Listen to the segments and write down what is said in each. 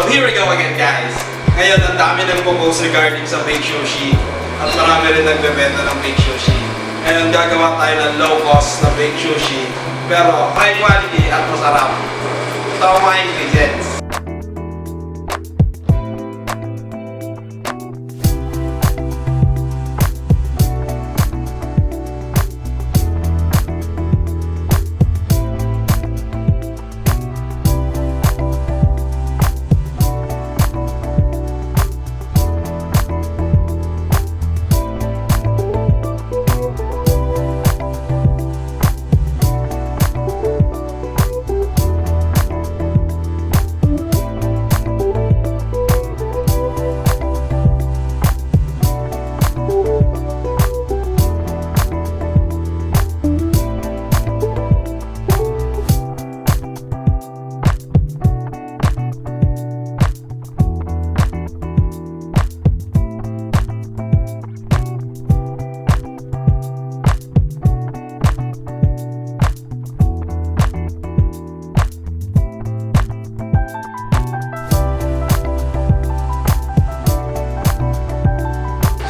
So here we go again, guys. Ngayon, ang dami ng post regarding sa fake sushi at marami rin nagbebenta ng fake sushi. Ngayon, gagawa tayo ng low cost na fake sushi pero high quality at masarap. Ito ang mga ingredients.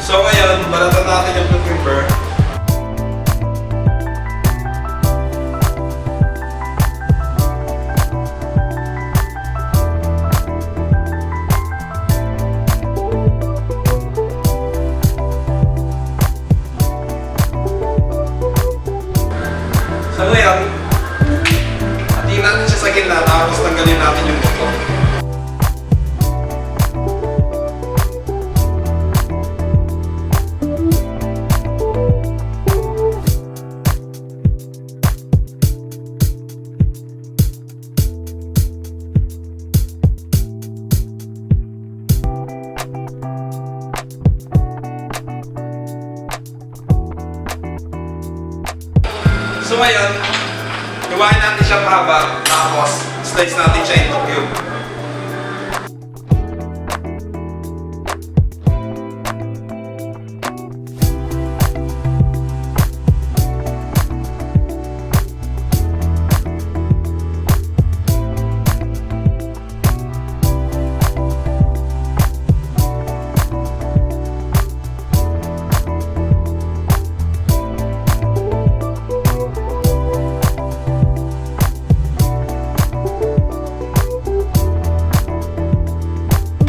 So ngayon, balatan natin yung cucumber. So ngayon, hatiin natin siya sa gitna tapos tanggalin natin yung buto. So ngayon, gawain natin siya pahaba, tapos slice natin siya into cube.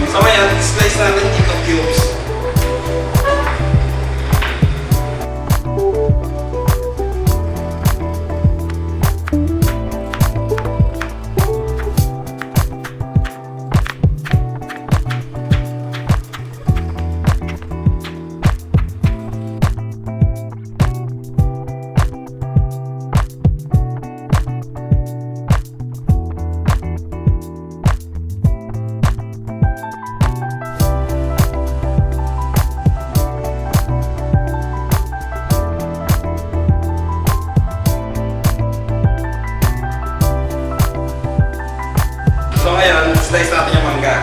So ngayon, slice natin into cubes. So ngayon, slice natin yung mangga.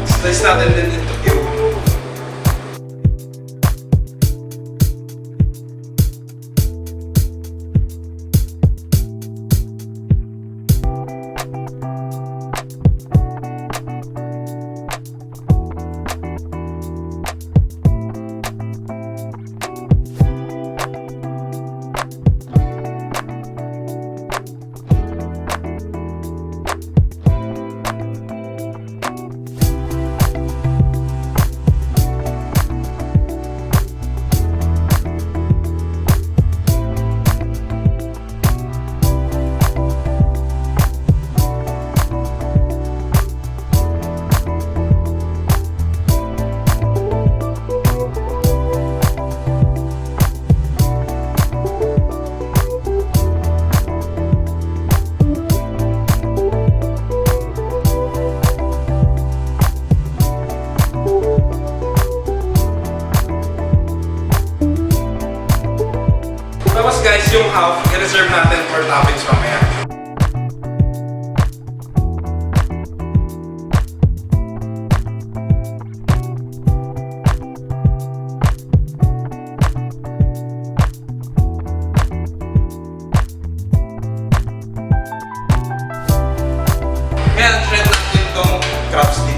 Slice natin din into cube. Next, yung half, i-reserve natin for toppings mamaya. Ngayon, shred natin itong crab stick.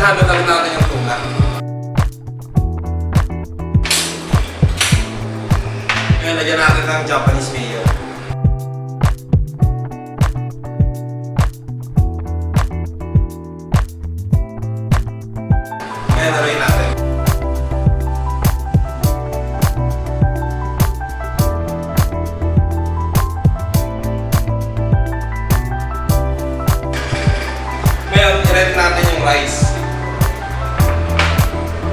Halo na rin natin yung tuna. Ngayon, lagyan natin ng Japanese mayo. Ngayon, haluin natin. Ngayon, i-ready natin yung rice.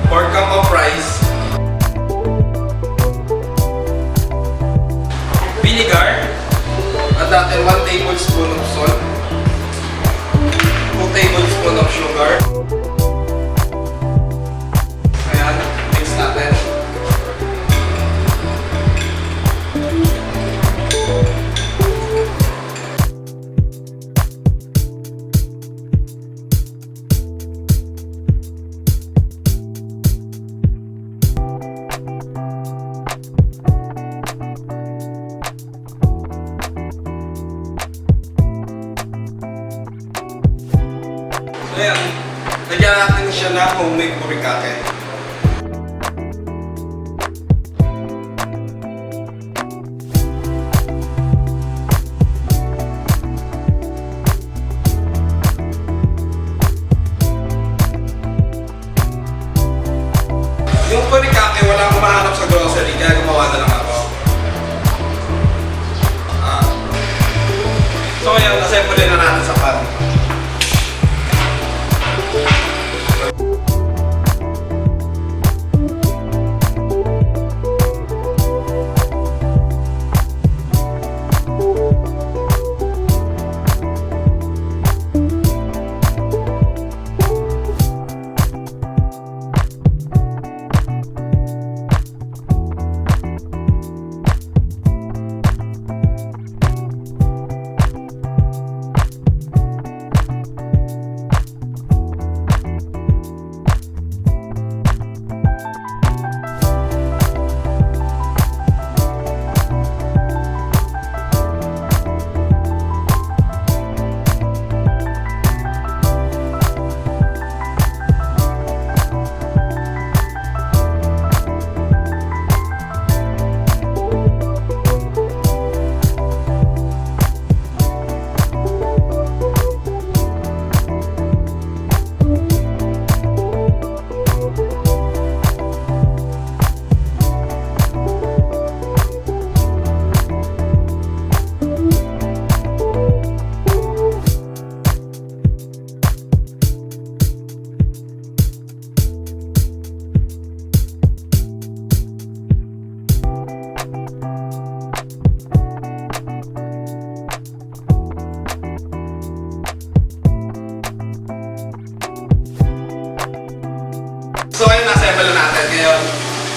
4 cup of rice, vinegar, at natin 1 tablespoon of salt, 2 tablespoon of sugar. Ayan, mix natin. Ayan, lagyan natin siya ng homemade burikake. Yung burikake, wala akong mahanap sa grocery, kaya gumawa na lang ako. So ayan, assemble na natin sa pan.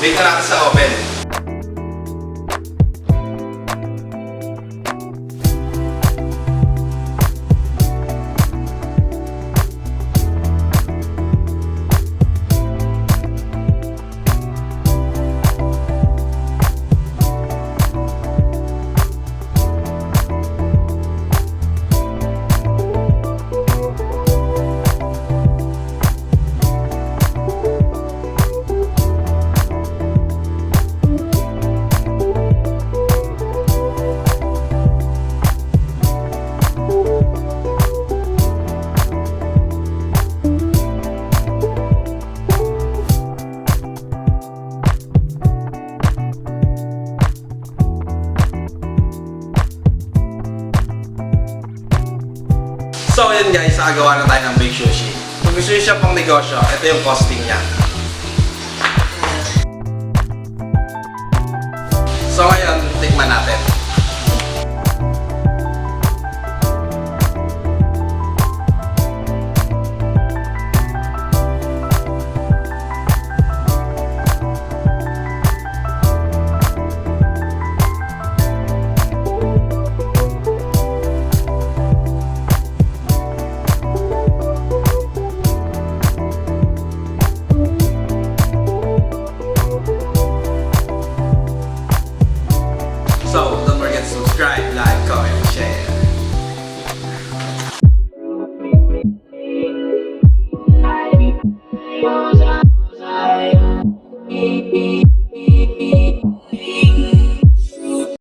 Bake na natin sa oven. So yun guys, nakagawa na tayo ng baked sushi. Kung gusto nyo siya pang negosyo, ito yung costing niya. So ngayon, tikman natin. So, don't forget to subscribe, like, comment, share. I